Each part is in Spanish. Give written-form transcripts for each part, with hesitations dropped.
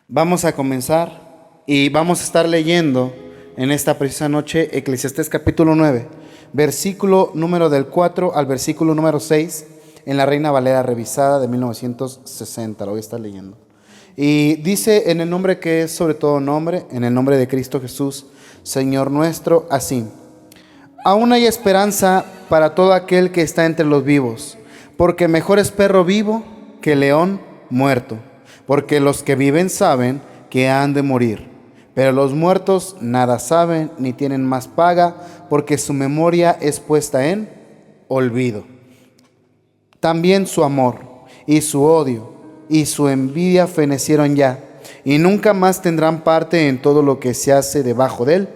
Vamos a comenzar y vamos a estar leyendo en esta precisa noche Eclesiastés capítulo 9, versículo número del 4 al versículo número 6 en la Reina Valera revisada de 1960. Lo voy a estar leyendo. Y dice en el nombre que es sobre todo nombre, en el nombre de Cristo Jesús, Señor nuestro, así: aún hay esperanza para todo aquel que está entre los vivos, porque mejor es perro vivo que león muerto. Porque los que viven saben que han de morir, pero los muertos nada saben ni tienen más paga, porque su memoria es puesta en olvido. También su amor y su odio y su envidia fenecieron ya, y nunca más tendrán parte en todo lo que se hace debajo del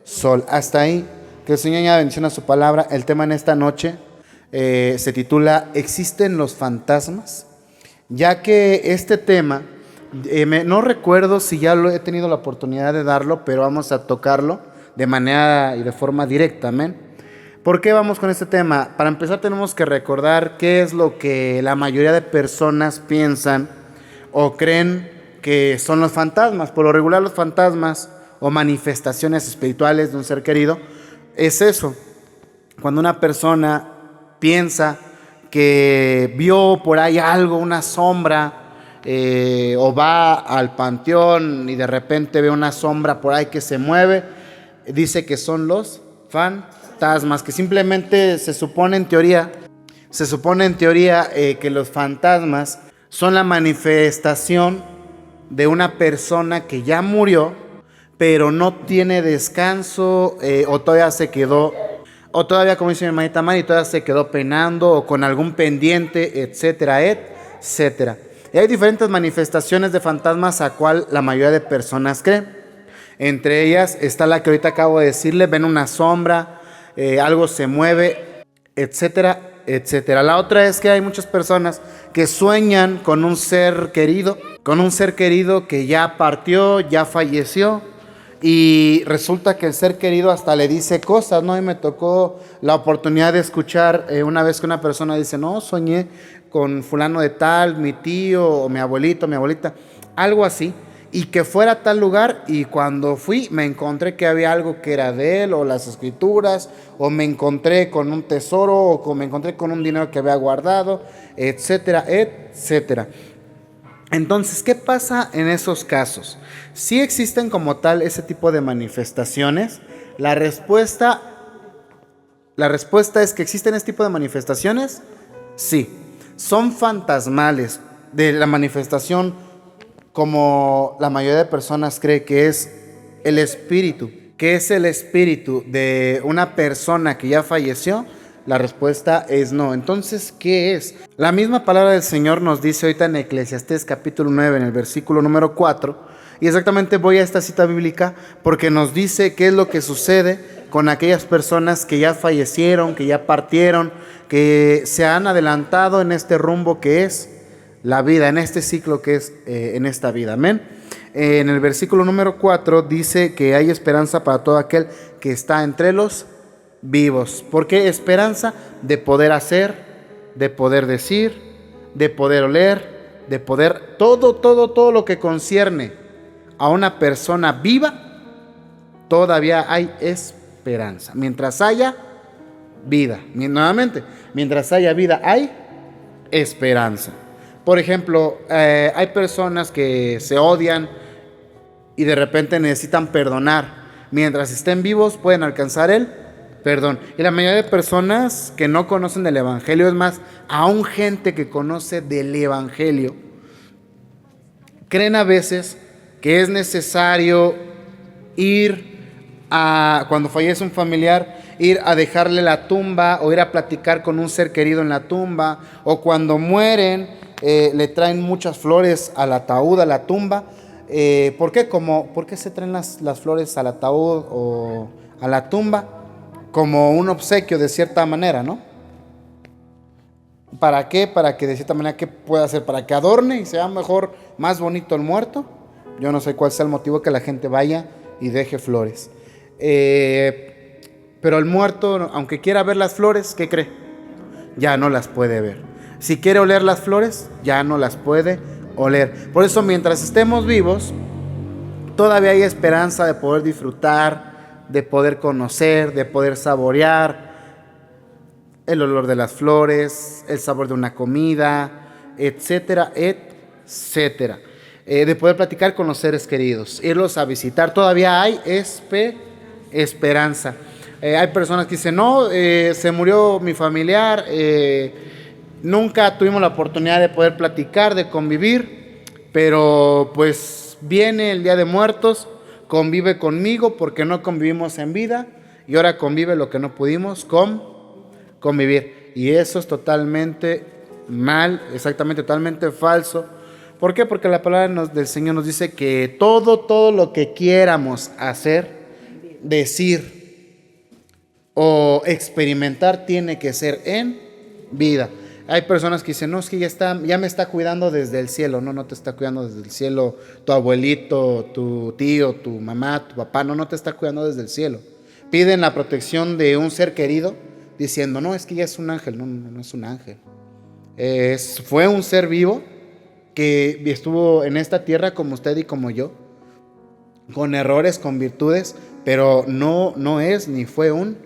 sol. Hasta ahí. Que el Señor añada bendición a su palabra. El tema en esta noche se titula ¿Existen los fantasmas? Ya que este tema, no recuerdo si ya lo he tenido la oportunidad de darlo, pero vamos a tocarlo de manera y de forma directa, amén. ¿Por qué vamos con este tema? Para empezar tenemos que recordar qué es lo que la mayoría de personas piensan o creen que son los fantasmas. Por lo regular los fantasmas o manifestaciones espirituales de un ser querido es eso, cuando una persona piensa que vio por ahí algo, una sombra, o va al panteón y de repente ve una sombra por ahí que se mueve, dice que son los fantasmas, que simplemente se supone en teoría que los fantasmas son la manifestación de una persona que ya murió, pero no tiene descanso, o todavía se quedó, o todavía, como dice mi hermanita Mari, todavía se quedó penando o con algún pendiente, etcétera, etcétera. Y hay diferentes manifestaciones de fantasmas a cual la mayoría de personas creen. Entre ellas está la que ahorita acabo de decirle: ven una sombra, algo se mueve, etcétera, etcétera. La otra es que hay muchas personas que sueñan con un ser querido que ya partió, ya falleció. Y resulta que el ser querido hasta le dice cosas, ¿no? Y me tocó la oportunidad de escuchar una vez que una persona dice: no, soñé con fulano de tal, mi tío, o mi abuelito, mi abuelita, algo así, y que fuera a tal lugar, y cuando fui me encontré que había algo que era de él, o las escrituras, o me encontré con un tesoro, o me encontré con un dinero que había guardado, etcétera, etcétera. Entonces, ¿qué pasa en esos casos? ¿Sí existen como tal ese tipo de manifestaciones? La respuesta es que existen ese tipo de manifestaciones. Sí, son fantasmales de la manifestación, como la mayoría de personas cree que es el espíritu. ¿Qué es el espíritu de una persona que ya falleció? La respuesta es no. Entonces, ¿qué es? La misma palabra del Señor nos dice ahorita en Eclesiastés capítulo 9, en el versículo número 4, y exactamente voy a esta cita bíblica porque nos dice qué es lo que sucede con aquellas personas que ya fallecieron, que ya partieron, que se han adelantado en este rumbo que es la vida, en este ciclo que es en esta vida. Amén. En el versículo número 4 dice que hay esperanza para todo aquel que está entre los vivos. ¿Por qué esperanza? De poder hacer, de poder decir, de poder oler, de poder todo lo que concierne a una persona viva. Todavía hay esperanza. Mientras haya vida, nuevamente, mientras haya vida hay esperanza. Por ejemplo, hay personas que se odian y de repente necesitan perdonar. Mientras estén vivos pueden alcanzar el perdón. Y la mayoría de personas que no conocen del evangelio, es más, aún gente que conoce del evangelio, creen a veces que es necesario ir a, cuando fallece un familiar, ir a dejarle la tumba, o ir a platicar con un ser querido en la tumba, o cuando mueren le traen muchas flores al ataúd, a la tumba. ¿Por qué? ¿Por qué se traen las flores al ataúd o a la tumba? Como un obsequio de cierta manera, ¿no? ¿Para qué? Para que de cierta manera, ¿qué puede hacer? Para que adorne y sea mejor, más bonito el muerto. Yo no sé cuál sea el motivo que la gente vaya y deje flores. Pero el muerto, aunque quiera ver las flores, ¿qué cree? Ya no las puede ver. Si quiere oler las flores, ya no las puede oler. Por eso, mientras estemos vivos, todavía hay esperanza de poder disfrutar, de poder conocer, de poder saborear el olor de las flores, el sabor de una comida, etcétera, etcétera. De poder platicar con los seres queridos, irlos a visitar. Todavía hay esperanza. Hay personas que dicen, no, se murió mi familiar, nunca tuvimos la oportunidad de poder platicar, de convivir, pero pues viene el Día de Muertos, convive conmigo porque no convivimos en vida y ahora convive lo que no pudimos convivir. Y eso es totalmente mal, exactamente, totalmente falso. ¿Por qué? Porque la palabra del Señor nos dice que todo lo que quieramos hacer, decir o experimentar tiene que ser en vida. Hay personas que dicen, no, es que ya me está cuidando desde el cielo. No te está cuidando desde el cielo tu abuelito, tu tío, tu mamá, tu papá. No te está cuidando desde el cielo. Piden la protección de un ser querido diciendo, no, es que ya es un ángel. No es un ángel. Fue un ser vivo que estuvo en esta tierra como usted y como yo, con errores, con virtudes, pero no es ni fue un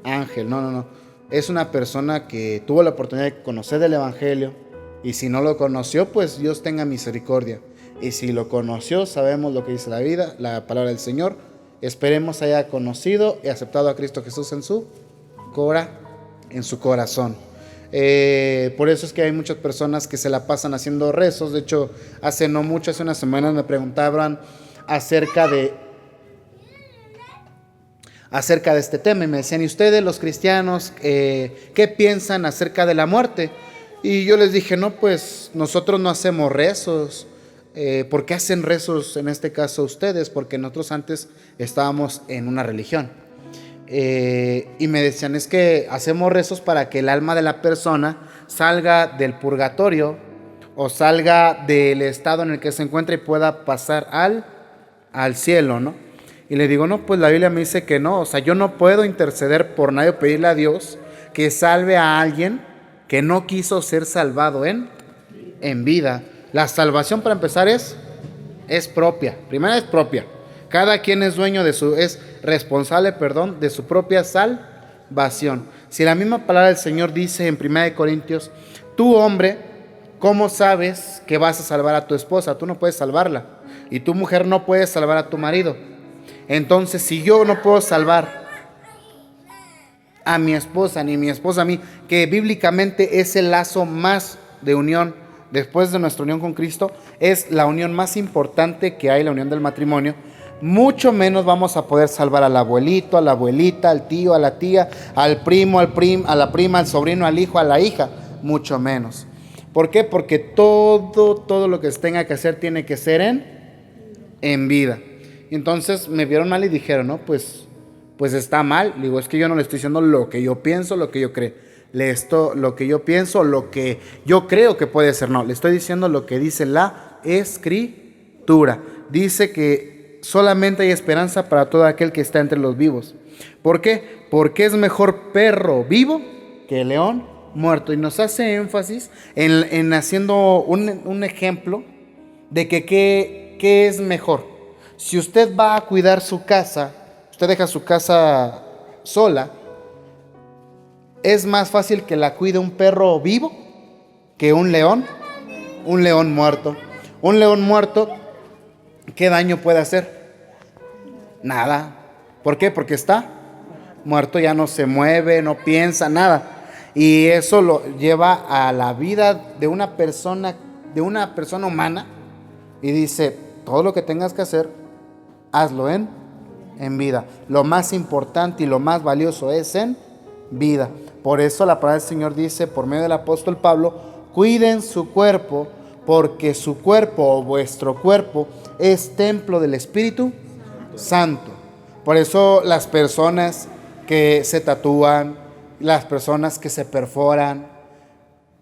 ángel. No. Es una persona que tuvo la oportunidad de conocer del Evangelio, y si no lo conoció, pues Dios tenga misericordia. Y si lo conoció, sabemos lo que dice la palabra del Señor. Esperemos haya conocido y aceptado a Cristo Jesús en su corazón. Por eso es que hay muchas personas que se la pasan haciendo rezos. De hecho, hace unas semanas me preguntaban acerca de este tema y me decían, ¿y ustedes los cristianos qué piensan acerca de la muerte? Y yo les dije, no, pues nosotros no hacemos rezos. ¿Por qué hacen rezos en este caso ustedes? Porque nosotros antes estábamos en una religión. Y me decían, es que hacemos rezos para que el alma de la persona salga del purgatorio o salga del estado en el que se encuentra y pueda pasar al cielo, ¿no? Y le digo, no, pues la Biblia me dice que no. O sea, yo no puedo interceder por nadie o pedirle a Dios que salve a alguien que no quiso ser salvado en vida. La salvación, para empezar, es propia. Primero es propia. Cada quien es dueño es responsable, de su propia salvación. Si la misma palabra del Señor dice en 1 Corintios, tú, hombre, ¿cómo sabes que vas a salvar a tu esposa? Tú no puedes salvarla. Y tu mujer no puede salvar a tu marido. Entonces, si yo no puedo salvar a mi esposa, ni mi esposa a mí, que bíblicamente es el lazo más de unión después de nuestra unión con Cristo, es la unión más importante que hay, la unión del matrimonio, mucho menos vamos a poder salvar al abuelito, a la abuelita, al tío, a la tía, al primo, a la prima, al sobrino, al hijo, a la hija, mucho menos. ¿Por qué? Porque todo lo que se tenga que hacer tiene que ser en vida. Y entonces me vieron mal y dijeron, no, pues está mal. Digo, es que yo no le estoy diciendo lo que yo pienso, lo que yo creo. Lo que yo pienso, lo que yo creo que puede ser. No, le estoy diciendo lo que dice la Escritura. Dice que solamente hay esperanza para todo aquel que está entre los vivos. ¿Por qué? Porque es mejor perro vivo que león muerto. Y nos hace énfasis en haciendo un ejemplo de que qué es mejor. Si usted va a cuidar su casa, usted deja su casa sola, es más fácil que la cuide un perro vivo que un león muerto. Un león muerto, ¿qué daño puede hacer? Nada. ¿Por qué? Porque está muerto, ya no se mueve, no piensa, nada. Y eso lo lleva a la vida de una persona humana, y dice, todo lo que tengas que hacer, hazlo en vida. Lo más importante y lo más valioso es en vida. Por eso la palabra del Señor dice, por medio del apóstol Pablo, cuiden su cuerpo, porque su cuerpo o vuestro cuerpo es templo del Espíritu Santo. Por eso las personas que se tatúan, las personas que se perforan,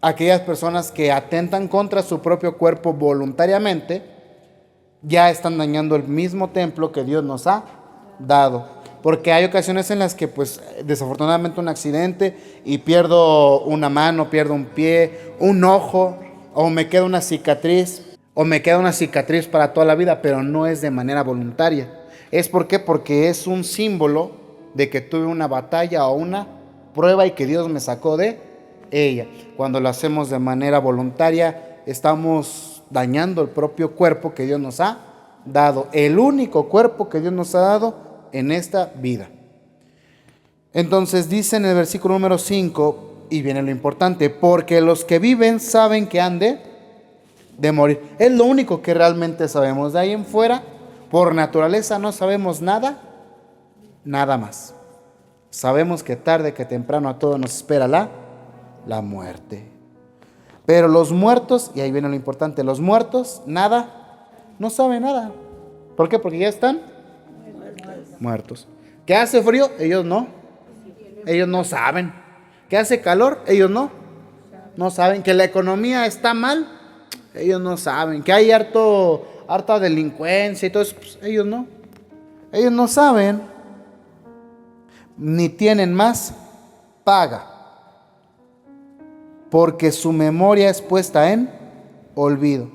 aquellas personas que atentan contra su propio cuerpo voluntariamente, ya están dañando el mismo templo que Dios nos ha dado. Porque hay ocasiones en las que, pues, desafortunadamente un accidente y pierdo una mano, pierdo un pie, un ojo, o me queda una cicatriz. o me queda una cicatriz para toda la vida, pero no es de manera voluntaria. ¿Es por qué? Porque es un símbolo de que tuve una batalla o una prueba y que Dios me sacó de ella. Cuando lo hacemos de manera voluntaria, estamos dañando el propio cuerpo que Dios nos ha dado, el único cuerpo que Dios nos ha dado en esta vida. Entonces dice en el versículo número 5, y viene lo importante, porque los que viven saben que han de morir. Es lo único que realmente sabemos. De ahí en fuera, por naturaleza no sabemos nada, nada más. Sabemos que tarde que temprano a todos nos espera la muerte. Pero los muertos, y ahí viene lo importante, los muertos nada, no saben nada. ¿Por qué? Porque ya están muertos. ¿Qué hace frío? Ellos no. Ellos no saben. ¿Qué hace calor? Ellos no saben. ¿Que la economía está mal? Ellos no saben. ¿Que hay harta delincuencia y todo eso? Pues ellos no saben. Ni tienen más paga, porque su memoria es puesta en olvido.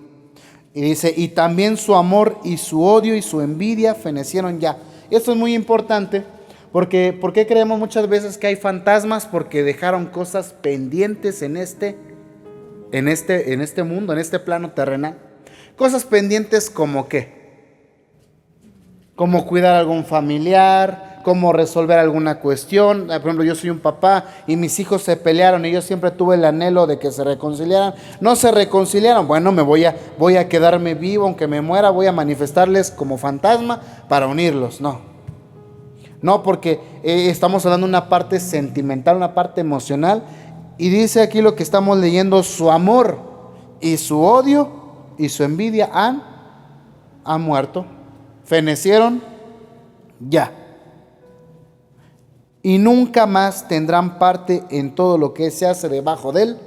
Y dice, y también su amor y su odio y su envidia fenecieron ya. Esto es muy importante, porque ¿por qué creemos muchas veces que hay fantasmas? Porque dejaron cosas pendientes en este mundo, en este plano terrenal. Cosas pendientes como ¿qué? Como cuidar a algún familiar, como resolver alguna cuestión. Por ejemplo, yo soy un papá y mis hijos se pelearon y yo siempre tuve el anhelo de que se reconciliaran. No se reconciliaron. Bueno, voy a quedarme vivo, aunque me muera, voy a manifestarles como fantasma para unirlos. No, porque estamos hablando de una parte sentimental, una parte emocional. Y dice aquí lo que estamos leyendo: su amor y su odio y su envidia han muerto, fenecieron ya, y nunca más tendrán parte en todo lo que se hace debajo del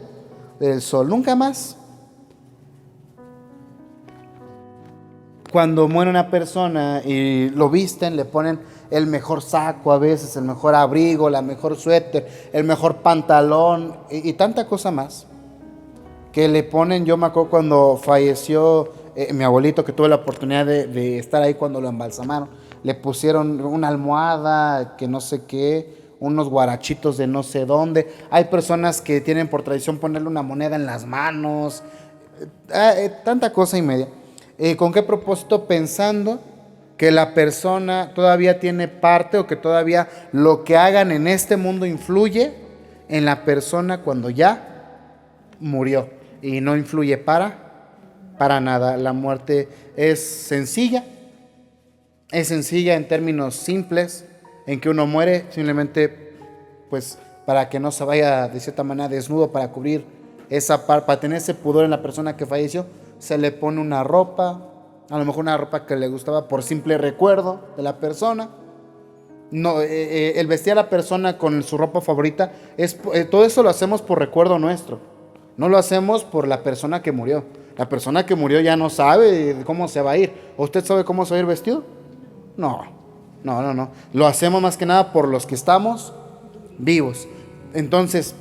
sol. Nunca más. Cuando muere una persona y lo visten, le ponen el mejor saco, a veces el mejor abrigo, la mejor suéter, el mejor pantalón y tanta cosa más que le ponen. Yo me acuerdo cuando falleció mi abuelito, que tuve la oportunidad de estar ahí cuando lo embalsamaron. Le pusieron una almohada, que no sé qué, unos guarachitos de no sé dónde. Hay personas que tienen por tradición ponerle una moneda en las manos, tanta cosa y media. ¿Con qué propósito? Pensando que la persona todavía tiene parte, o que todavía lo que hagan en este mundo influye en la persona cuando ya murió, y no influye para nada. La muerte es sencilla en términos simples, en que uno muere simplemente pues para que no se vaya de cierta manera desnudo, para cubrir esa parte, para tener ese pudor en la persona que falleció. Se le pone una ropa, a lo mejor una ropa que le gustaba por simple recuerdo de la persona. No, el vestir a la persona con su ropa favorita, todo eso lo hacemos por recuerdo nuestro. No lo hacemos por la persona que murió. La persona que murió ya no sabe cómo se va a ir. ¿Usted sabe cómo se va a ir vestido? No. Lo hacemos más que nada por los que estamos vivos. Entonces,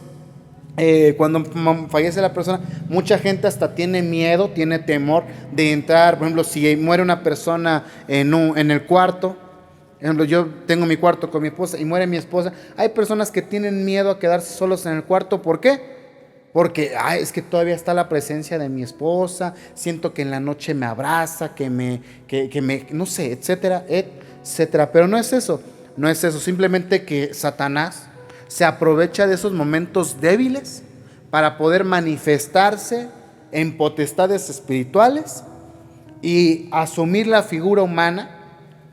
cuando fallece la persona, mucha gente hasta tiene miedo, tiene temor de entrar. Por ejemplo, si muere una persona en el cuarto, por ejemplo, yo tengo mi cuarto con mi esposa y muere mi esposa, hay personas que tienen miedo a quedarse solos en el cuarto. ¿Por qué? Porque es que todavía está la presencia de mi esposa, siento que en la noche me abraza, que me, no sé, etcétera. Pero no es eso, simplemente que Satanás se aprovecha de esos momentos débiles para poder manifestarse en potestades espirituales y asumir la figura humana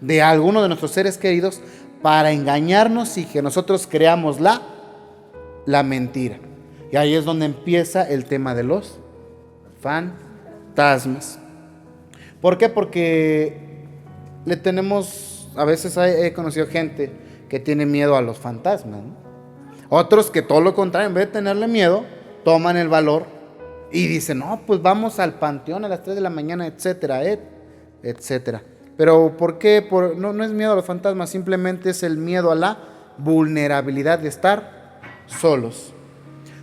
de alguno de nuestros seres queridos para engañarnos y que nosotros creamos la mentira. Y ahí es donde empieza el tema de los fantasmas. ¿Por qué? Porque a veces he conocido gente que tiene miedo a los fantasmas, ¿no? Otros que todo lo contrario, en vez de tenerle miedo, toman el valor y dicen, no, pues vamos al panteón a las 3 de la mañana, etcétera, etcétera. Pero ¿por qué? No es miedo a los fantasmas, simplemente es el miedo a la vulnerabilidad de estar solos.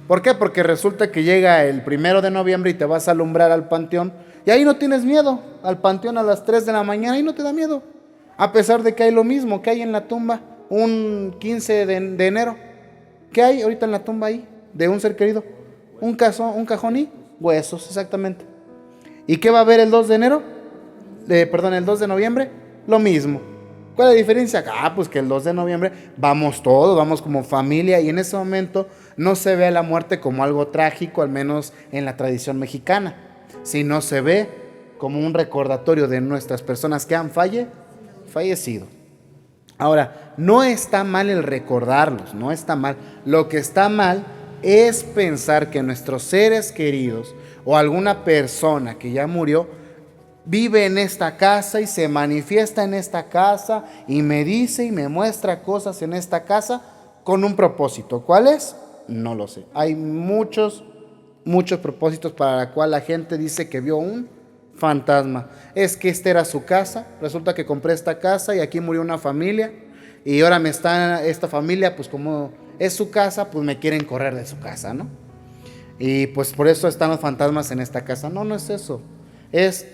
¿Por qué? Porque resulta que llega el 1 de noviembre y te vas a alumbrar al panteón Y ahí no tienes miedo, al panteón a las 3 de la mañana, ahí no te da miedo. A pesar de que hay lo mismo que hay en la tumba, un 15 de enero. ¿Qué hay ahorita en la tumba ahí? De un ser querido. Un cajón y huesos, exactamente. ¿Y qué va a haber el 2 de enero? El 2 de noviembre, lo mismo. ¿Cuál es la diferencia? Pues que el 2 de noviembre vamos todos, vamos como familia, y en ese momento no se ve a la muerte como algo trágico, al menos en la tradición mexicana, sino se ve como un recordatorio de nuestras personas que han fallecido. Ahora, no está mal el recordarlos, no está mal. Lo que está mal es pensar que nuestros seres queridos o alguna persona que ya murió vive en esta casa y se manifiesta en esta casa y me dice y me muestra cosas en esta casa con un propósito. ¿Cuál es? No lo sé. Hay muchos propósitos para la cual la gente dice que vio un fantasma. Es que esta era su casa, resulta que compré esta casa y aquí murió una familia y ahora esta familia, pues como es su casa, pues me quieren correr de su casa, ¿no? Y pues por eso están los fantasmas en esta casa. No, no es eso. Es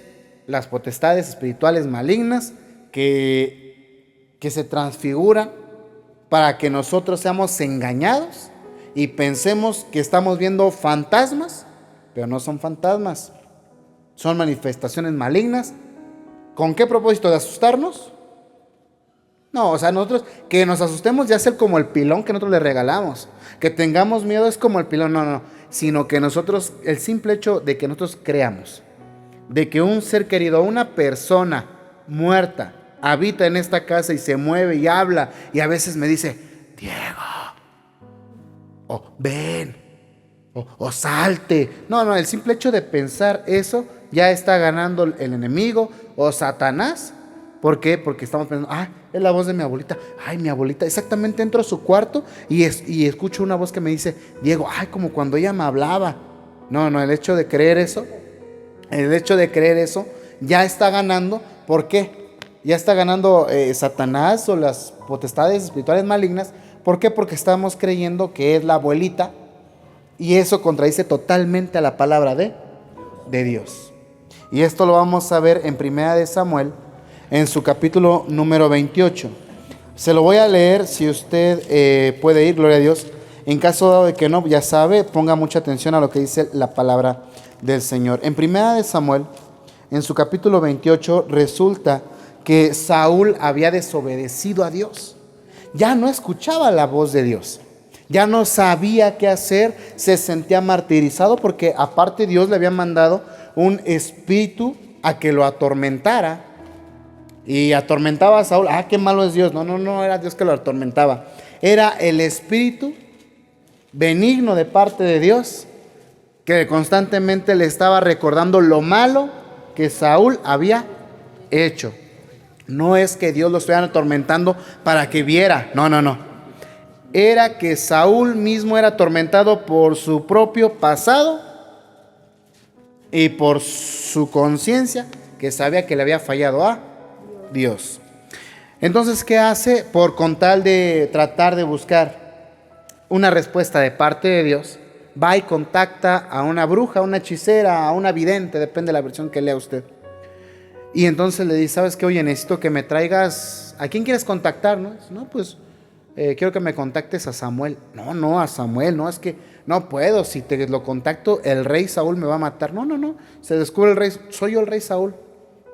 las potestades espirituales malignas que se transfiguran para que nosotros seamos engañados y pensemos que estamos viendo fantasmas, pero no son fantasmas, son manifestaciones malignas. ¿Con qué propósito? ¿De asustarnos? No, o sea, nosotros que nos asustemos ya es como el pilón que nosotros le regalamos. Que tengamos miedo es como el pilón, no, sino que nosotros, el simple hecho de que nosotros creamos de que un ser querido, una persona muerta, habita en esta casa y se mueve y habla y a veces me dice, Diego, o ven, o salte. No, el simple hecho de pensar eso ya está ganando el enemigo o Satanás. ¿Por qué? Porque estamos pensando, es la voz de mi abuelita. Mi abuelita. Exactamente, entro a su cuarto y escucho una voz que me dice, Diego, como cuando ella me hablaba. No, el hecho de creer eso ya está ganando. ¿Por qué? Ya está ganando Satanás o las potestades espirituales malignas. ¿Por qué? Porque estamos creyendo que es la abuelita y eso contradice totalmente a la palabra de Dios. Y esto lo vamos a ver en 1 Samuel, en su capítulo número 28. Se lo voy a leer, si usted puede ir, gloria a Dios. En caso de que no, ya sabe, ponga mucha atención a lo que dice la palabra del Señor. En 1 Samuel, en su capítulo 28, resulta que Saúl había desobedecido a Dios. Ya no escuchaba la voz de Dios. Ya no sabía qué hacer, se sentía martirizado porque aparte Dios le había mandado un espíritu a que lo atormentara. Y atormentaba a Saúl. Qué malo es Dios. No era Dios que lo atormentaba. Era el espíritu benigno de parte de Dios que constantemente le estaba recordando lo malo que Saúl había hecho. No es que Dios lo estuviera atormentando para que viera. No. Era que Saúl mismo era atormentado por su propio pasado y por su conciencia, que sabía que le había fallado a Dios. Entonces, ¿qué hace? Con tal de tratar de buscar una respuesta de parte de Dios, va y contacta a una bruja, a una hechicera, a una vidente, depende de la versión que lea usted. Y entonces le dice, ¿sabes qué? Oye, necesito que me traigas, ¿a quién quieres contactar? No, pues quiero que me contactes a Samuel. No, a Samuel, no, es que no puedo, si te lo contacto, el rey Saúl me va a matar. No, se descubre el rey, soy yo el rey Saúl.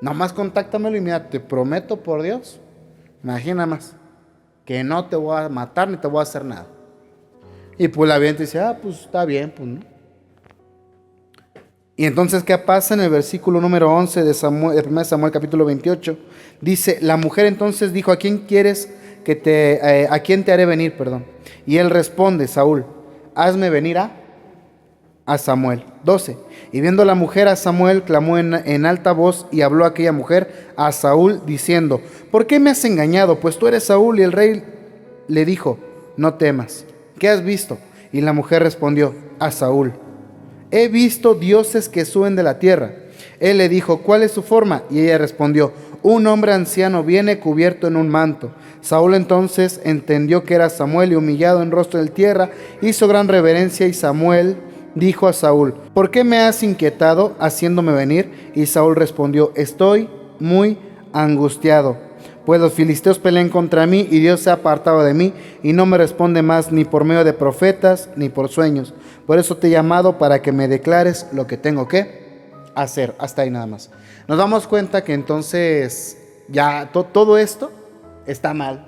Nomás contáctamelo y mira, te prometo por Dios, imagina más, que no te voy a matar ni te voy a hacer nada. Y pues la vidente dice, pues está bien, pues no. Y entonces, ¿qué pasa en el versículo número 11 de 1 Samuel capítulo 28? Dice, la mujer entonces dijo, ¿a quién te haré venir? Y él responde, Saúl, hazme venir a Samuel. 12. Y viendo la mujer a Samuel, clamó en alta voz y habló aquella mujer a Saúl diciendo, ¿por qué me has engañado? Pues tú eres Saúl. Y el rey le dijo, no temas. ¿Qué has visto? Y la mujer respondió a Saúl, he visto dioses que suben de la tierra. Él le dijo, ¿cuál es su forma? Y ella respondió, un hombre anciano viene cubierto en un manto. Saúl entonces entendió que era Samuel y humillado en rostro de tierra, hizo gran reverencia y Samuel dijo a Saúl: ¿por qué me has inquietado haciéndome venir? Y Saúl respondió: estoy muy angustiado, pues los filisteos pelean contra mí y Dios se ha apartado de mí y no me responde más ni por medio de profetas ni por sueños. Por eso te he llamado para que me declares lo que tengo que hacer. Hasta ahí nada más. Nos damos cuenta que entonces ya todo esto está mal.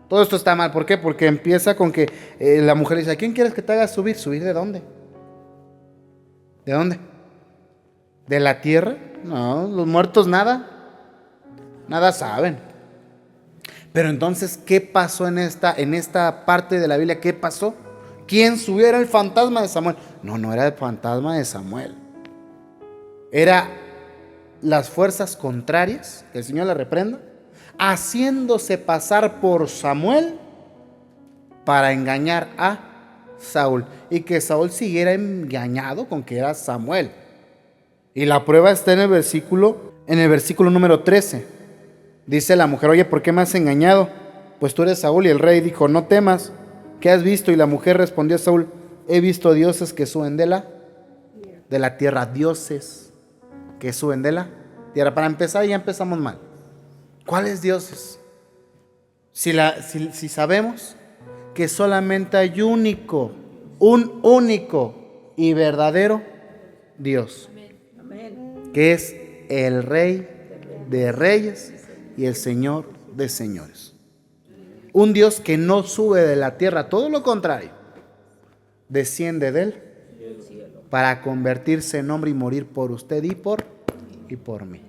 Todo esto está mal. ¿Por qué? Porque empieza con que la mujer dice: ¿a quién quieres que te haga subir? ¿Subir de dónde? ¿De dónde? ¿De la tierra? No, los muertos nada saben. Pero entonces, ¿qué pasó en esta parte de la Biblia? ¿Qué pasó? ¿Quién subió? ¿Era el fantasma de Samuel? No era el fantasma de Samuel. Era las fuerzas contrarias, que el Señor le reprenda, haciéndose pasar por Samuel para engañar a Saúl. Y que Saúl siguiera engañado con que era Samuel. Y la prueba está en el versículo número 13. Dice la mujer: oye, ¿por qué me has engañado? Pues tú eres Saúl. Y el rey dijo: no temas, ¿qué has visto? Y la mujer respondió a Saúl: he visto dioses que suben de la tierra. Dioses que suben de la tierra. Para empezar, ya empezamos mal. ¿Cuáles dioses? Si sabemos que solamente hay un único y verdadero Dios, que es el Rey de Reyes y el Señor de señores. Un Dios que no sube de la tierra, todo lo contrario, desciende de él para convertirse en hombre y morir por usted y por mí.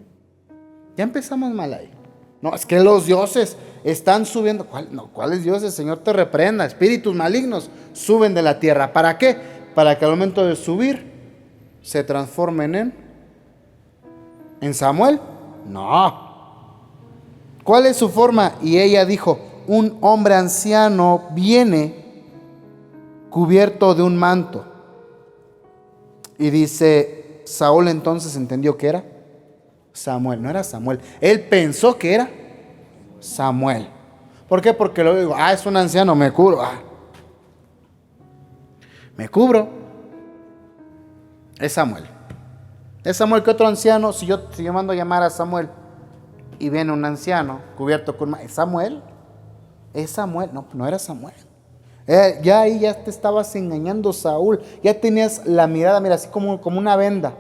Ya empezamos mal ahí. No, es que los dioses están subiendo. ¿Cuáles dioses? Señor te reprenda. Espíritus malignos suben de la tierra. ¿Para qué? Para que al momento de subir se transformen en Samuel. No. ¿Cuál es su forma? Y ella dijo: un hombre anciano viene cubierto de un manto. Y dice, Saúl entonces entendió que era Samuel. No era Samuel. Él pensó que era Samuel. ¿Por qué? Porque luego digo: es un anciano, me cubro. Me cubro. Es Samuel. ¿Es Samuel? ¿Qué otro anciano? Si yo mando a llamar a Samuel y viene un anciano cubierto con... ¿Es Samuel? ¿Es Samuel? No era Samuel. Ya ahí ya te estabas engañando, Saúl. Ya tenías la mirada, mira, así como una venda.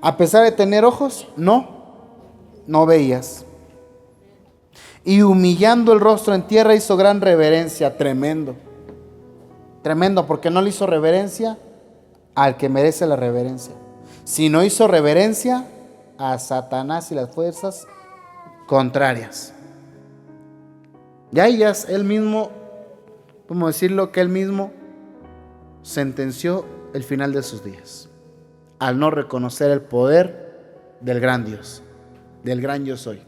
A pesar de tener ojos, no veías. Y humillando el rostro en tierra hizo gran reverencia. Tremendo, porque no le hizo reverencia al que merece la reverencia, sino hizo reverencia a Satanás y las fuerzas contrarias. Ya él mismo, podemos decirlo, que él mismo sentenció el final de sus días, al no reconocer el poder del gran Dios, del gran yo soy.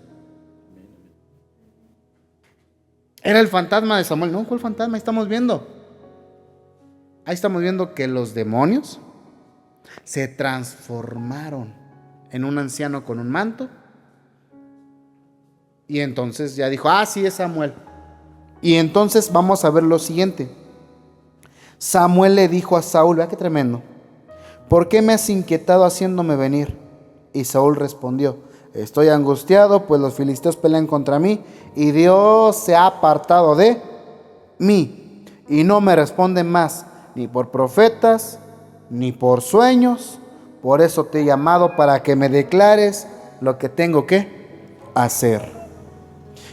Era el fantasma de Samuel. No, ¿cuál fantasma? Ahí estamos viendo que los demonios se transformaron en un anciano con un manto. Y entonces ya dijo: sí, es Samuel. Y entonces vamos a ver lo siguiente. Samuel le dijo a Saúl, vea qué tremendo: ¿por qué me has inquietado haciéndome venir? Y Saúl respondió: estoy angustiado, pues los filisteos pelean contra mí y Dios se ha apartado de mí y no me responde más, ni por profetas, ni por sueños. Por eso te he llamado para que me declares lo que tengo que hacer.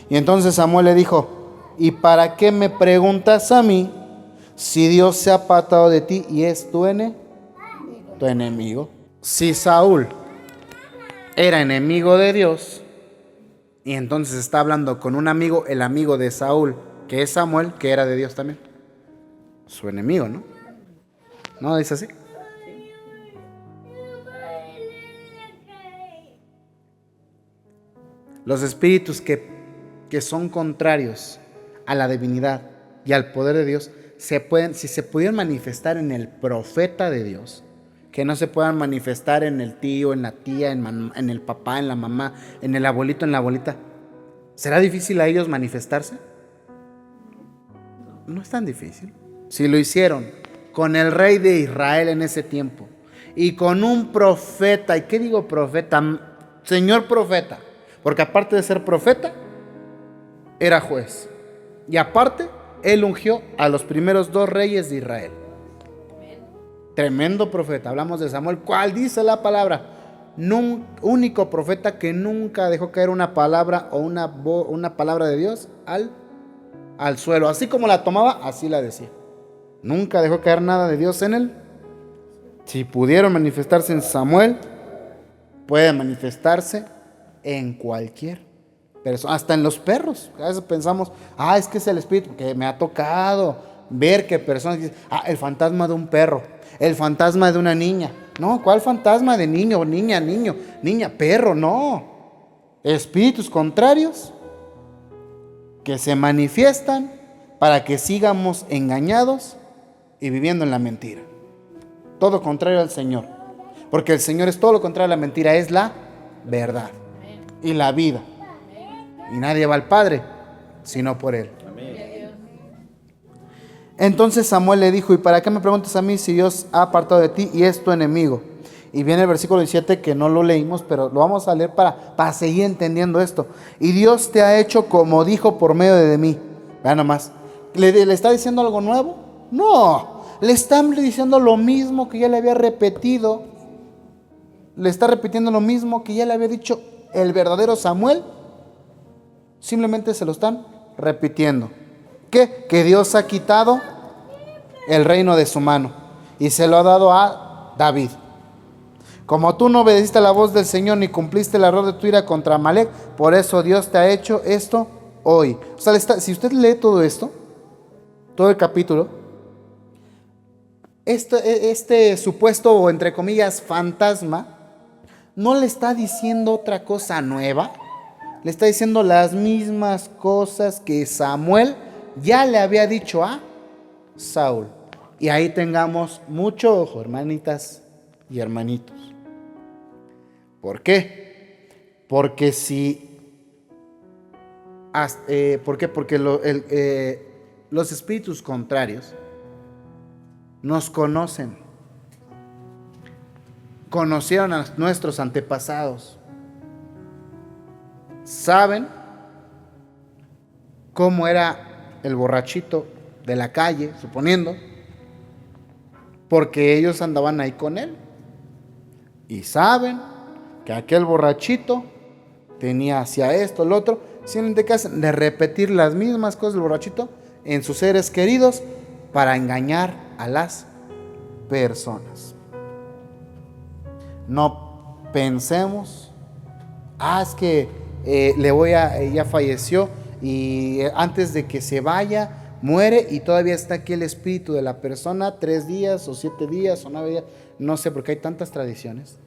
Y entonces Samuel le dijo: ¿y para qué me preguntas a mí si Dios se ha apartado de ti y es tu enemigo? Si Saúl era enemigo de Dios y entonces está hablando con un amigo, el amigo de Saúl, que es Samuel, que era de Dios también, su enemigo, ¿no? ¿No dice así? Los espíritus que son contrarios a la divinidad y al poder de Dios, si se pudieran manifestar en el profeta de Dios, que no se puedan manifestar en el tío, en la tía, en el papá, en la mamá, en el abuelito, en la abuelita, ¿será difícil a ellos manifestarse? No es tan difícil. Si lo hicieron con el rey de Israel en ese tiempo y con un profeta. ¿Y qué digo profeta? Señor profeta, porque aparte de ser profeta, era juez. Y aparte, él ungió a los primeros 2 reyes de Israel. Tremendo profeta. Hablamos de Samuel, ¿cuál dice la palabra? Único profeta que nunca dejó caer una palabra o una palabra de Dios al suelo. Así como la tomaba, así la decía. Nunca dejó caer nada de Dios en él. Si pudieron manifestarse en Samuel, puede manifestarse en cualquier persona, hasta en los perros. A veces pensamos, es que es el espíritu, que me ha tocado ver que personas dicen, el fantasma de un perro, el fantasma de una niña. No, ¿cuál fantasma de niño, niña, perro? No. Espíritus contrarios que se manifiestan para que sigamos engañados y viviendo en la mentira. Todo contrario al Señor. Porque el Señor es todo lo contrario a la mentira, es la verdad y la vida. Y nadie va al Padre sino por Él. Entonces Samuel le dijo, ¿y para qué me preguntas a mí si Dios ha apartado de ti y es tu enemigo? Y viene el versículo 17 que no lo leímos, pero lo vamos a leer para seguir entendiendo esto. Y Dios te ha hecho como dijo por medio de mí. Vean nomás. ¿Le está diciendo algo nuevo? No. Le están diciendo lo mismo que ya le había repetido. Le está repitiendo lo mismo que ya le había dicho el verdadero Samuel. Simplemente se lo están repitiendo. ¿Qué? Que Dios ha quitado el reino de su mano y se lo ha dado a David. Como tú no obedeciste la voz del Señor ni cumpliste el error de tu ira contra Amalek, por eso Dios te ha hecho esto hoy. O sea, si usted lee todo esto, todo el capítulo, este supuesto o entre comillas fantasma no le está diciendo otra cosa nueva, le está diciendo las mismas cosas que Samuel ya le había dicho a Saúl. Y ahí tengamos mucho ojo, hermanitas y hermanitos. ¿Por qué? Porque porque los espíritus contrarios nos conocen. Conocieron a nuestros antepasados. Saben cómo era el borrachito de la calle, suponiendo, porque ellos andaban ahí con él. Y saben que aquel borrachito hacía esto, lo otro. Simplemente que hacen de repetir las mismas cosas del borrachito en sus seres queridos para engañar a las personas. No pensemos, es que ya falleció y antes de que se vaya muere y todavía está aquí el espíritu de la persona 3 días o 7 días o 9 días, no sé, porque hay tantas tradiciones.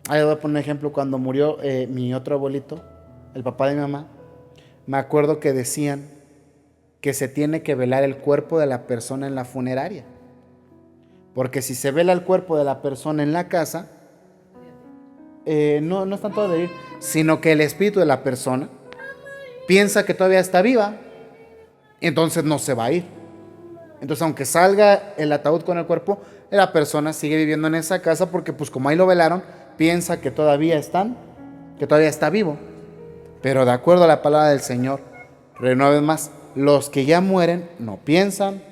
Ahí voy a poner un ejemplo. Cuando murió mi otro abuelito, el papá de mi mamá, me acuerdo que decían que se tiene que velar el cuerpo de la persona en la funeraria, porque si se vela el cuerpo de la persona en la casa, no es tanto de ir, sino que el espíritu de la persona piensa que todavía está viva, entonces no se va a ir. Entonces, aunque salga el ataúd con el cuerpo, la persona sigue viviendo en esa casa porque, pues, como ahí lo velaron, piensa que todavía está vivo. Pero de acuerdo a la palabra del Señor, una vez más, los que ya mueren no piensan,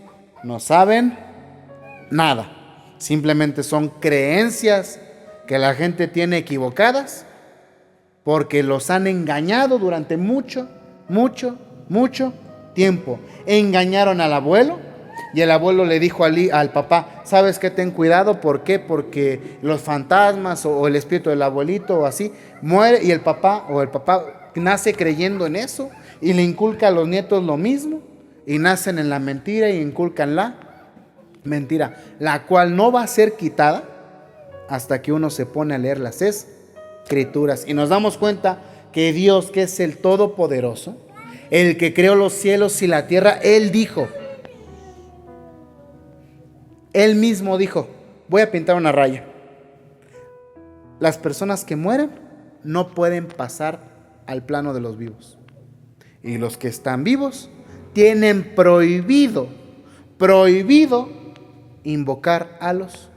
no saben nada. Simplemente son creencias que la gente tiene equivocadas porque los han engañado durante mucho tiempo. Engañaron al abuelo y el abuelo le dijo al papá, ¿sabes qué? Ten cuidado. ¿Por qué? Porque los fantasmas o el espíritu del abuelito o así muere, y el papá nace creyendo en eso y le inculca a los nietos lo mismo y nacen en la mentira y inculcan la mentira, la cual no va a ser quitada hasta que uno se pone a leer las escrituras y nos damos cuenta que Dios, que es el Todopoderoso, el que creó los cielos y la tierra, Él mismo dijo, voy a pintar una raya. Las personas que mueren no pueden pasar al plano de los vivos. Y los que están vivos tienen prohibido invocar a los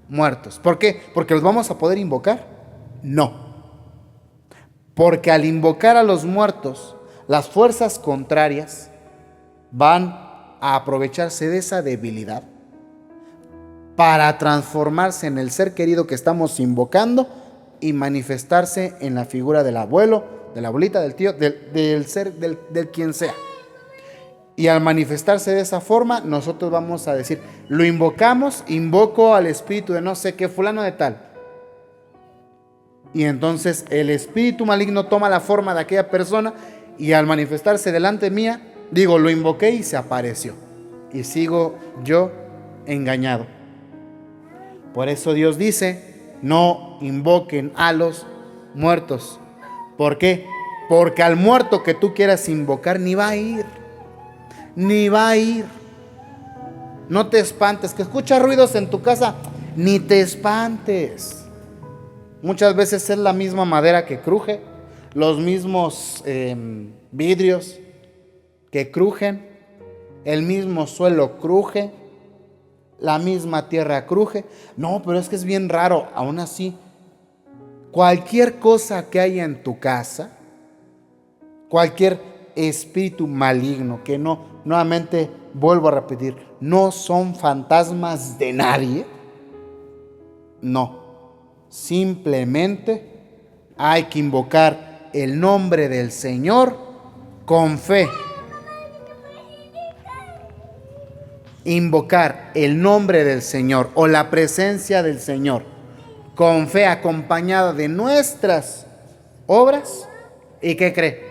muertos. ¿Por qué? ¿Porque los vamos a poder invocar? No. Porque al invocar a los muertos, las fuerzas contrarias van a aprovecharse de esa debilidad para transformarse en el ser querido que estamos invocando y manifestarse en la figura del abuelo, de la abuelita, del tío, del ser, del quien sea. Y al manifestarse de esa forma, nosotros vamos a decir, lo invocamos, invoco al espíritu de no sé qué, fulano de tal. Y entonces el espíritu maligno toma la forma de aquella persona y al manifestarse delante mía, digo, lo invoqué y se apareció. Y sigo yo engañado. Por eso Dios dice, no invoquen a los muertos. ¿Por qué? Porque al muerto que tú quieras invocar ni va a ir. Ni va a ir. No te espantes, que escuchas ruidos en tu casa, ni te espantes. Muchas veces es la misma madera que cruje, los mismos vidrios que crujen, el mismo suelo cruje, la misma tierra cruje. No, pero es que es bien raro. Aún así, cualquier cosa que haya en tu casa, cualquier espíritu maligno, que no, nuevamente vuelvo a repetir, no son fantasmas de nadie, no, simplemente hay que invocar el nombre del Señor con fe. Invocar el nombre del Señor o la presencia del Señor con fe, acompañada de nuestras obras. ¿Y qué cree?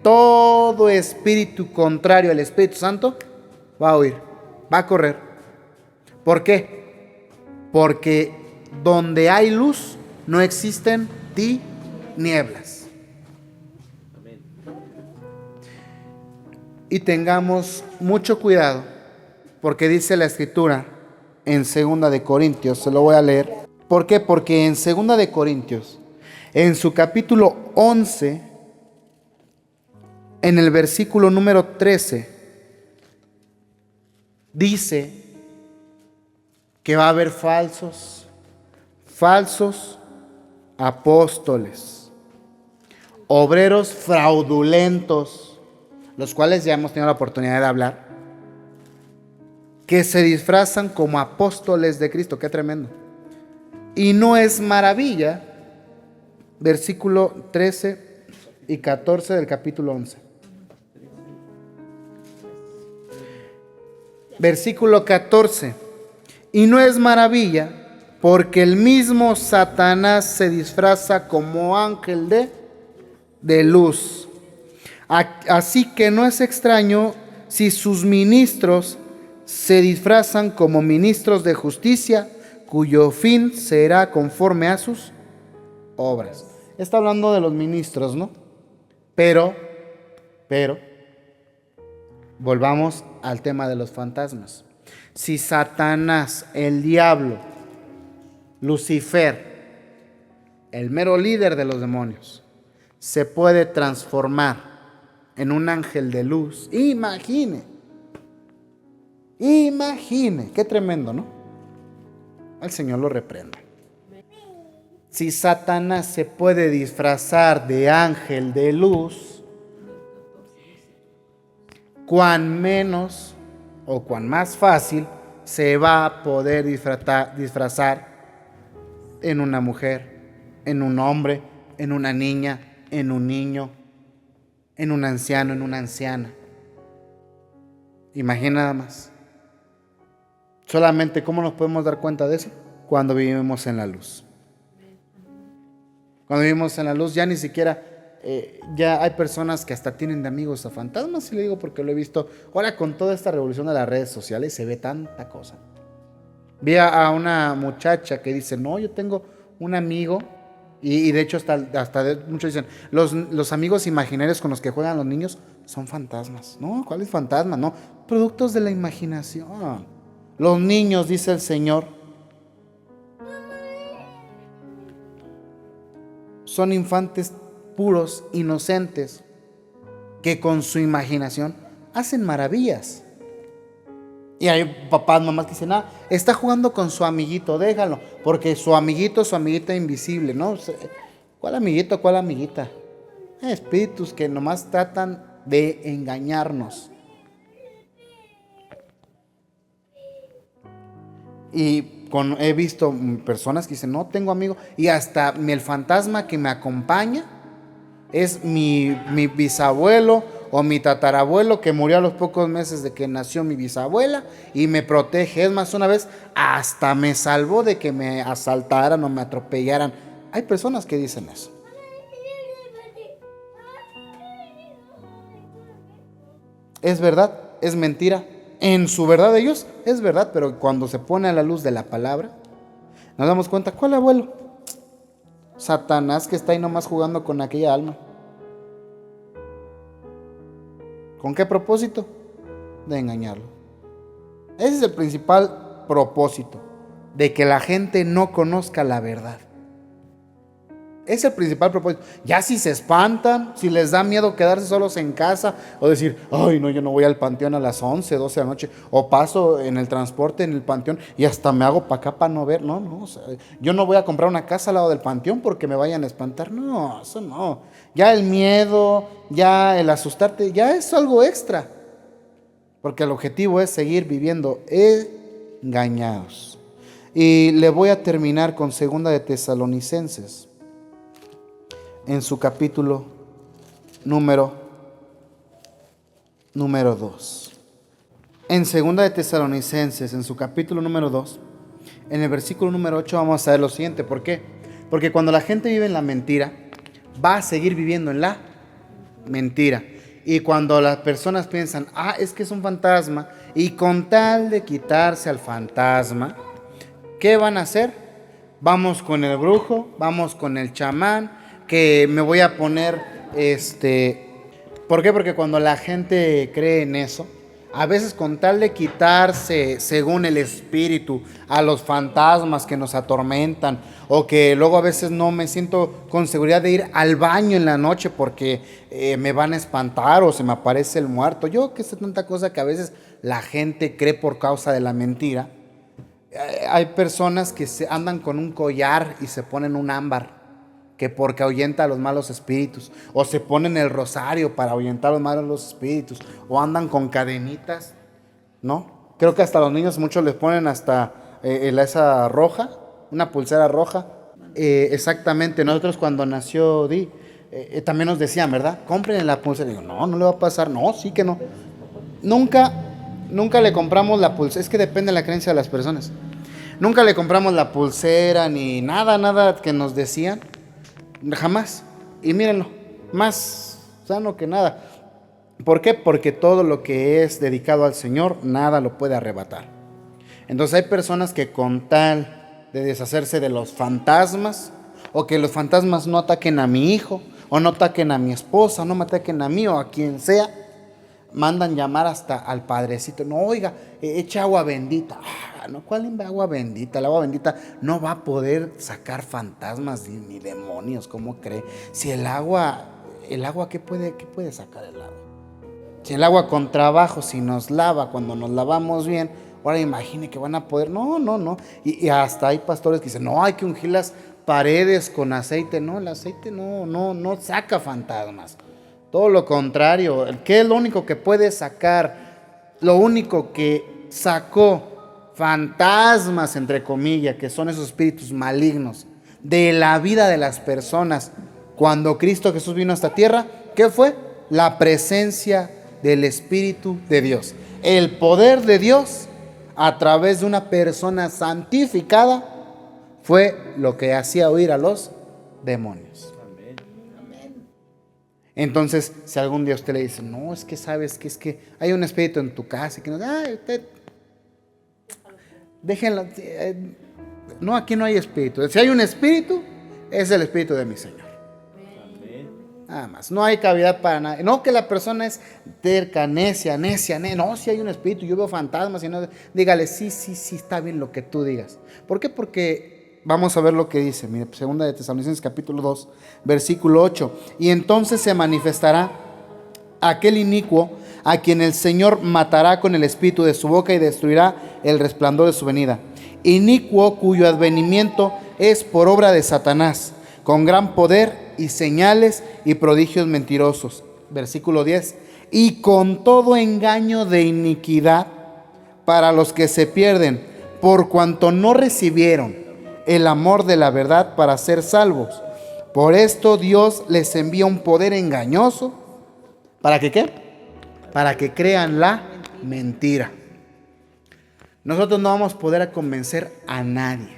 Todo espíritu contrario al Espíritu Santo va a huir, va a correr. ¿Por qué? Porque donde hay luz no existen tinieblas. Y tengamos mucho cuidado, porque dice la Escritura en 2 de Corintios, se lo voy a leer. ¿Por qué? Porque en 2 de Corintios, en su capítulo 11, en el versículo número 13, dice que va a haber falsos apóstoles, obreros fraudulentos, los cuales ya hemos tenido la oportunidad de hablar, que se disfrazan como apóstoles de Cristo. Qué tremendo. Y no es maravilla, versículo 13 y 14 del capítulo 11. Versículo 14. Y no es maravilla, porque el mismo Satanás se disfraza como ángel de luz. Así que no es extraño si sus ministros se disfrazan como ministros de justicia, cuyo fin será conforme a sus obras. Está hablando de los ministros, ¿no? Pero, volvamos al tema de los fantasmas. Si Satanás, el diablo, Lucifer, el mero líder de los demonios, se puede transformar en un ángel de luz, imagine, qué tremendo, ¿no? El Señor lo reprenda. Si Satanás se puede disfrazar de ángel de luz, cuán menos o cuán más fácil se va a poder disfrazar en una mujer, en un hombre, en una niña, en un niño, en un anciano, en una anciana. Imagina nada más. Solamente, ¿cómo nos podemos dar cuenta de eso? Cuando vivimos en la luz. Cuando vivimos en la luz, ya ni siquiera, ya hay personas que hasta tienen de amigos a fantasmas, y le digo porque lo he visto. Ahora con toda esta revolución de las redes sociales se ve tanta cosa. Vi a una muchacha que dice, no, yo tengo un amigo, y de hecho hasta muchos dicen, los amigos imaginarios con los que juegan los niños son fantasmas. No, ¿cuál es fantasma? No, productos de la imaginación. Los niños, dice el Señor, son infantes puros, inocentes, que con su imaginación hacen maravillas. Y hay papás, mamás que dicen, está jugando con su amiguito, déjalo, porque su amiguito, su amiguita invisible, ¿no? ¿Cuál amiguito, cuál amiguita? Espíritus que nomás tratan de engañarnos. Y he visto personas que dicen, no tengo amigo, y hasta el fantasma que me acompaña es mi bisabuelo o mi tatarabuelo que murió a los pocos meses de que nació mi bisabuela y me protege. Es más, una vez hasta me salvó de que me asaltaran o me atropellaran. Hay personas que dicen eso. ¿Es verdad? ¿Es mentira? En su verdad de ellos es verdad, pero cuando se pone a la luz de la palabra, nos damos cuenta, ¿cuál abuelo? Satanás que está ahí nomás jugando con aquella alma. ¿Con qué propósito? De engañarlo. Ese es el principal propósito, de que la gente no conozca la verdad. Es el principal propósito. Ya si se espantan, si les da miedo quedarse solos en casa o decir, ay no, yo no voy al panteón a las 11, 12 de la noche, o paso en el transporte en el panteón y hasta me hago para acá para no ver. No, o sea, yo no voy a comprar una casa al lado del panteón porque me vayan a espantar. No, eso no. Ya el miedo, ya el asustarte, ya es algo extra, porque el objetivo es seguir viviendo engañados. Y le voy a terminar con 2 de Tesalonicenses, en su capítulo número 2. En 2 de Tesalonicenses, en su capítulo número 2, en el versículo número 8 vamos a ver lo siguiente. ¿Por qué? Porque cuando la gente vive en la mentira, va a seguir viviendo en la mentira. Y cuando las personas piensan, es que es un fantasma, y con tal de quitarse al fantasma, ¿qué van a hacer? Vamos con el brujo, vamos con el chamán, que me voy a poner, ¿por qué? Porque cuando la gente cree en eso, a veces con tal de quitarse, según el espíritu, a los fantasmas que nos atormentan, o que luego a veces no me siento con seguridad de ir al baño en la noche porque me van a espantar o se me aparece el muerto. Yo que sé tanta cosa que a veces la gente cree por causa de la mentira. Hay personas que andan con un collar y se ponen un ámbar, que porque ahuyenta a los malos espíritus, o se ponen el rosario para ahuyentar a los malos espíritus, o andan con cadenitas, ¿no? Creo que hasta los niños muchos les ponen hasta esa roja, una pulsera roja. Exactamente, nosotros cuando nació Di, también nos decían, ¿verdad? Compren la pulsera. Y digo, no le va a pasar. No, sí que no. Nunca le compramos la pulsera. Es que depende de la creencia de las personas. Nunca le compramos la pulsera ni nada que nos decían. Jamás. Y mírenlo, más sano que nada. ¿Por qué? Porque todo lo que es dedicado al Señor, nada lo puede arrebatar. Entonces hay personas que con tal de deshacerse de los fantasmas, o que los fantasmas no ataquen a mi hijo, o no ataquen a mi esposa, no me ataquen a mí o a quien sea, mandan llamar hasta al padrecito. No, oiga, echa agua bendita. No, ¿cuál agua bendita? El agua bendita no va a poder sacar fantasmas ni demonios, ¿cómo cree? Si el agua, ¿qué puede sacar el agua? Si el agua con trabajo, si nos lava, cuando nos lavamos bien, ahora imagine que van a poder. No. Y hasta hay pastores que dicen, no, hay que ungir las paredes con aceite. No, el aceite no saca fantasmas. Todo lo contrario. ¿Qué es lo único que puede sacar? Lo único que sacó fantasmas, entre comillas, que son esos espíritus malignos de la vida de las personas cuando Cristo Jesús vino a esta tierra, ¿qué fue? La presencia del Espíritu de Dios, el poder de Dios a través de una persona santificada, fue lo que hacía huir a los demonios. Entonces, si algún día usted le dice, no, es que sabes que es que hay un espíritu en tu casa, que no, usted, déjenlo, no, aquí no hay espíritu. Si hay un espíritu, es el espíritu de mi Señor. Nada más, no hay cavidad para nada. No que la persona es terca, necia. No, si hay un espíritu, yo veo fantasmas y no, dígale, sí, está bien lo que tú digas. ¿Por qué? Porque vamos a ver lo que dice. Mire, 2 de Tesalonicenses capítulo 2, versículo 8. Y entonces se manifestará aquel inicuo a quien el Señor matará con el espíritu de su boca y destruirá el resplandor de su venida. Inicuo, cuyo advenimiento es por obra de Satanás, con gran poder y señales y prodigios mentirosos. Versículo 10. Y con todo engaño de iniquidad para los que se pierden, por cuanto no recibieron el amor de la verdad para ser salvos. Por esto Dios les envía un poder engañoso. ¿Para que qué? Para que crean la mentira. Nosotros no vamos a poder convencer a nadie.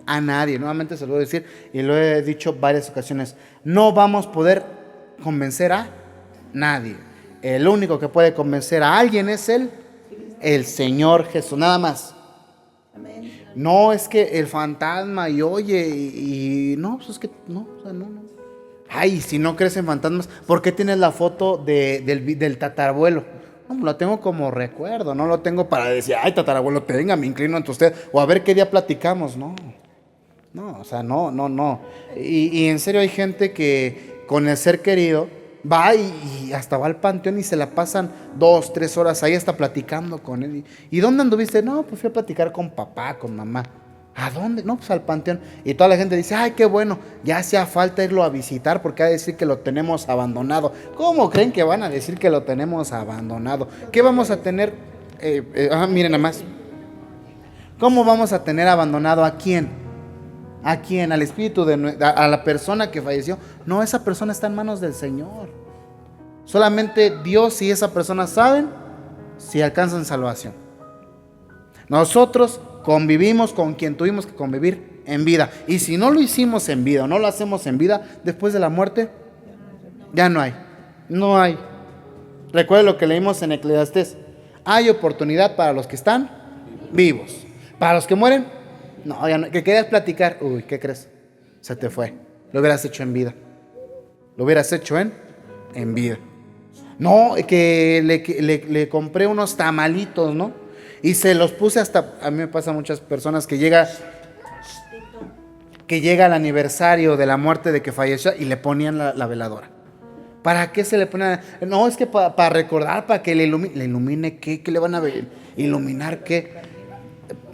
A nadie. Nuevamente se lo voy a decir y lo he dicho varias ocasiones. No vamos a poder convencer a nadie. El único que puede convencer a alguien es el Señor Jesús. Nada más. No es que el fantasma y oye y no, pues es que no, o sea, no. Ay, si no crees en fantasmas, ¿por qué tienes la foto del tatarabuelo? No, lo tengo como recuerdo, no lo tengo para decir, ay, tatarabuelo, venga, me inclino ante usted, o a ver qué día platicamos. No, o sea, no. Y en serio hay gente que con el ser querido va y hasta va al panteón y se la pasan 2, 3 horas ahí hasta platicando con él. ¿Y dónde anduviste? No, pues fui a platicar con papá, con mamá. ¿A dónde? No, pues al panteón. Y toda la gente dice, ay, qué bueno, ya hacía falta irlo a visitar porque va a decir que lo tenemos abandonado. ¿Cómo creen que van a decir que lo tenemos abandonado? ¿Qué vamos a tener? Miren nada más. ¿Cómo vamos a tener abandonado a quién? ¿A quién? Al espíritu a la persona que falleció. No, esa persona está en manos del Señor. Solamente Dios y esa persona saben si alcanzan salvación. Nosotros convivimos con quien tuvimos que convivir en vida. Y si no lo hicimos en vida o no lo hacemos en vida, después de la muerte, ya no hay. No hay. Recuerda lo que leímos en Eclesiastés. Hay oportunidad para los que están vivos. Para los que mueren, no, ya no. Que querías platicar, uy, ¿qué crees? Se te fue. Lo hubieras hecho en vida. Lo hubieras hecho en vida. No, que le compré unos tamalitos, ¿no? Y se los puse hasta, a mí me pasa a muchas personas que llega el aniversario de la muerte de que falleció y le ponían la veladora. ¿Para qué se le ponían? No, es que para recordar, para que le ilumine qué le van a iluminar qué.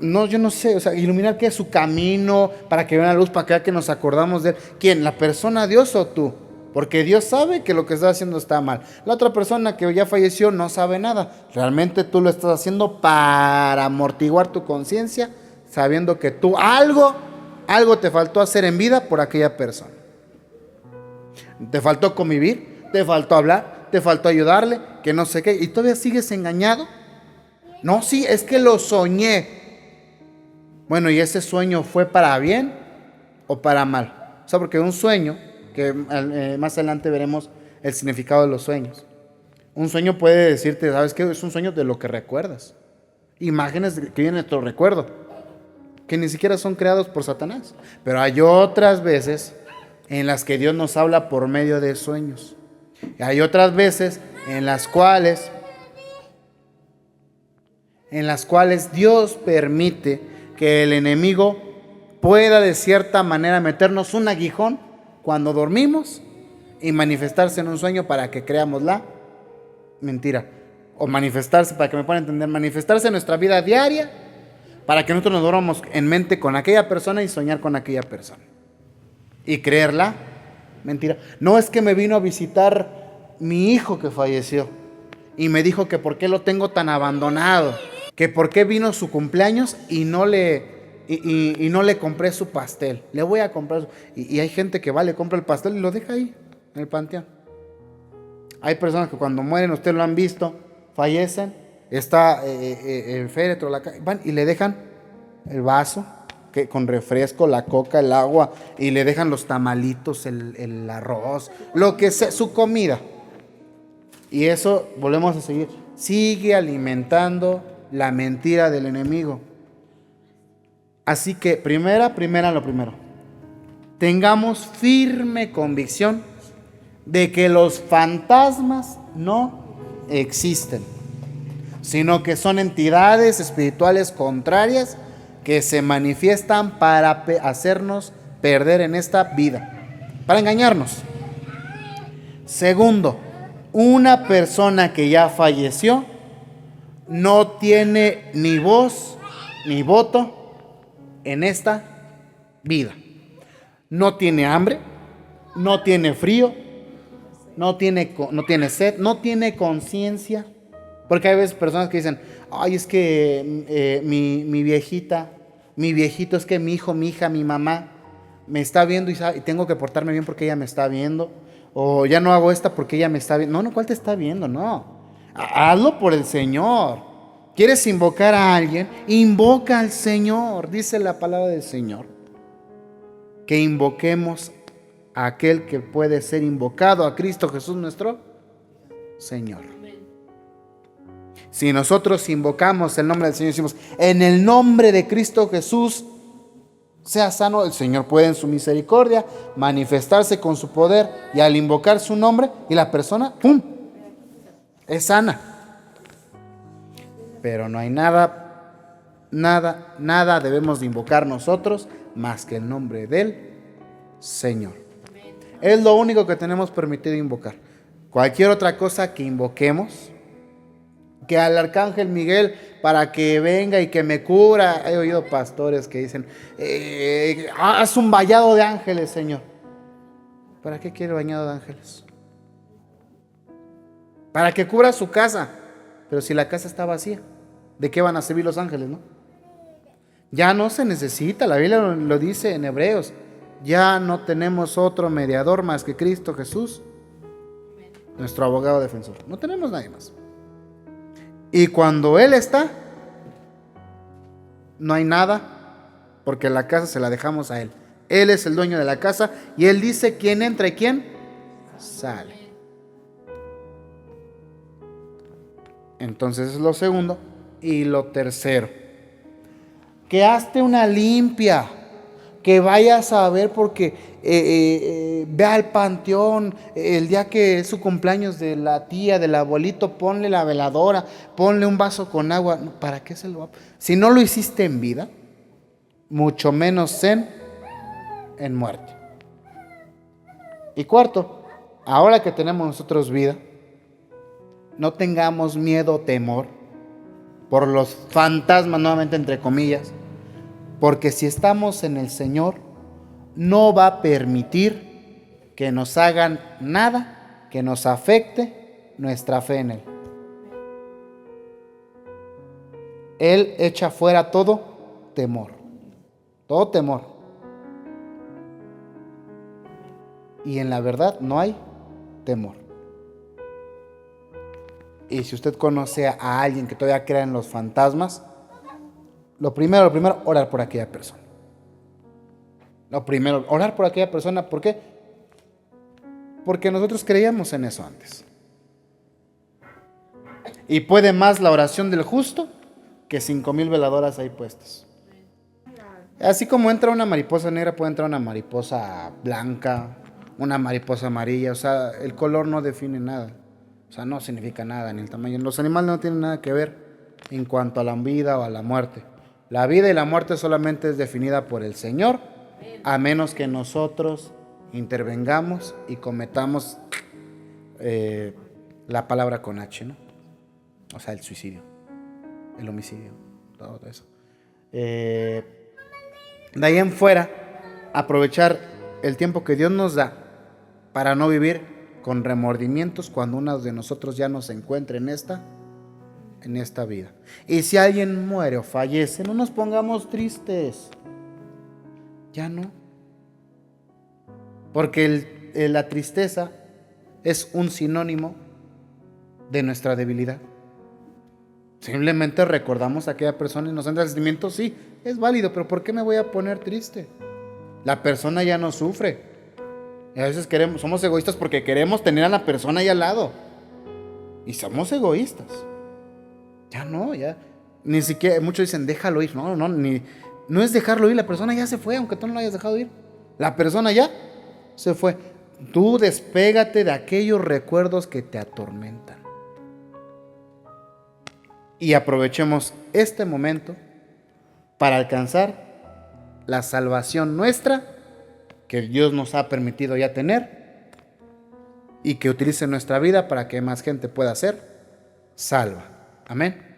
No, yo no sé, o sea, iluminar qué, su camino, para que vean la luz, para que nos acordamos de él. ¿Quién? ¿La persona, Dios o tú? Porque Dios sabe que lo que estás haciendo está mal. La otra persona que ya falleció no sabe nada. Realmente tú lo estás haciendo para amortiguar tu conciencia, sabiendo que tú algo te faltó hacer en vida por aquella persona. Te faltó convivir, te faltó hablar, te faltó ayudarle, que no sé qué. ¿Y todavía sigues engañado? No, sí, es que lo soñé. Bueno, ¿y ese sueño fue para bien o para mal? O sea, porque un sueño, que más adelante veremos el significado de los sueños. Un sueño puede decirte, ¿sabes qué? Es un sueño de lo que recuerdas. Imágenes que vienen de tu recuerdo, que ni siquiera son creados por Satanás. Pero hay otras veces en las que Dios nos habla por medio de sueños. Y hay otras veces en las cuales Dios permite que el enemigo pueda de cierta manera meternos un aguijón cuando dormimos y manifestarse en un sueño para que creamos la mentira. O manifestarse, para que me puedan entender, manifestarse en nuestra vida diaria para que nosotros nos durmamos en mente con aquella persona y soñar con aquella persona. Y creerla mentira. No, es que me vino a visitar mi hijo que falleció y me dijo que por qué lo tengo tan abandonado, que por qué vino su cumpleaños y no le compré su pastel. Le voy a comprar y hay gente que va, le compra el pastel y lo deja ahí en el panteón. Hay personas que cuando mueren, ustedes lo han visto, fallecen, está el féretro, van y le dejan el vaso con refresco, la coca, el agua, y le dejan los tamalitos, el arroz, lo que sea, su comida. Y eso, volvemos a seguir, sigue alimentando la mentira del enemigo. Así que lo primero, tengamos firme convicción de que los fantasmas no existen, sino que son entidades espirituales contrarias que se manifiestan para hacernos perder en esta vida, para engañarnos. Segundo, Una persona que ya falleció no tiene ni voz ni voto en esta vida. No tiene hambre, no tiene frío, no tiene sed, no tiene conciencia. Porque hay veces personas que dicen, ay, es que mi viejita, mi viejito, es que mi hijo, mi hija, mi mamá me está viendo y tengo que portarme bien porque ella me está viendo. O ya no hago esta porque ella me está viendo. No, ¿cuál te está viendo? No. Hazlo por el Señor. ¿Quieres invocar a alguien? Invoca al Señor. Dice la palabra del Señor que invoquemos a aquel que puede ser invocado, a Cristo Jesús nuestro Señor. Si nosotros invocamos el nombre del Señor, decimos, en el nombre de Cristo Jesús, sea sano, el Señor puede en su misericordia manifestarse con su poder y al invocar su nombre y la persona, ¡pum!, es sana. Pero no hay nada debemos de invocar nosotros más que el nombre del Señor. Es lo único que tenemos permitido invocar. Cualquier otra cosa que invoquemos, que al arcángel Miguel para que venga y que me cubra. He oído pastores que dicen, haz un vallado de ángeles, Señor. ¿Para qué quiere bañado de ángeles? Para que cubra su casa. Pero si la casa está vacía, ¿de qué van a servir los ángeles, no? Ya no se necesita, la Biblia lo dice en Hebreos. Ya no tenemos otro mediador más que Cristo Jesús, nuestro abogado defensor. No tenemos nadie más. Y cuando Él está, no hay nada, porque la casa se la dejamos a Él. Él es el dueño de la casa y Él dice quién entra y quién sale. Entonces es lo segundo. Y lo tercero, que hazte una limpia, que vayas a ver porque ve al panteón el día que es su cumpleaños de la tía, del abuelito, ponle la veladora, ponle un vaso con agua. ¿Para qué se lo va? Si no lo hiciste en vida, mucho menos en muerte. Y cuarto, ahora que tenemos nosotros vida, no tengamos miedo o temor por los fantasmas, nuevamente entre comillas, porque si estamos en el Señor, no va a permitir que nos hagan nada que nos afecte nuestra fe en Él. Él echa fuera todo temor, todo temor. Y en la verdad no hay temor. Y si usted conoce a alguien que todavía crea en los fantasmas, lo primero, orar por aquella persona. Lo primero, orar por aquella persona. ¿Por qué? Porque nosotros creíamos en eso antes. Y puede más la oración del justo que 5,000 veladoras ahí puestas. Así como entra una mariposa negra, puede entrar una mariposa blanca, una mariposa amarilla. O sea, el color no define nada. O sea, no significa nada, ni el tamaño. Los animales no tienen nada que ver en cuanto a la vida o a la muerte. La vida y la muerte solamente es definida por el Señor, a menos que nosotros intervengamos y cometamos la palabra con H, ¿no? O sea, el suicidio, el homicidio, todo eso. De ahí en fuera, aprovechar el tiempo que Dios nos da para no vivir con remordimientos cuando uno de nosotros ya no se encuentre en esta vida. Y si alguien muere o fallece, no nos pongamos tristes. Ya no. Porque la tristeza es un sinónimo de nuestra debilidad. Simplemente recordamos a aquella persona y nos entra el sentimiento, sí, es válido, pero ¿por qué me voy a poner triste? La persona ya no sufre. Y a veces somos egoístas porque queremos tener a la persona ahí al lado. Y somos egoístas. Ya no, ya. Ni siquiera, muchos dicen, déjalo ir. No es dejarlo ir, la persona ya se fue, aunque tú no lo hayas dejado ir. La persona ya se fue. Tú despégate de aquellos recuerdos que te atormentan. Y aprovechemos este momento para alcanzar la salvación nuestra que Dios nos ha permitido ya tener y que utilice nuestra vida para que más gente pueda ser salva. Amén.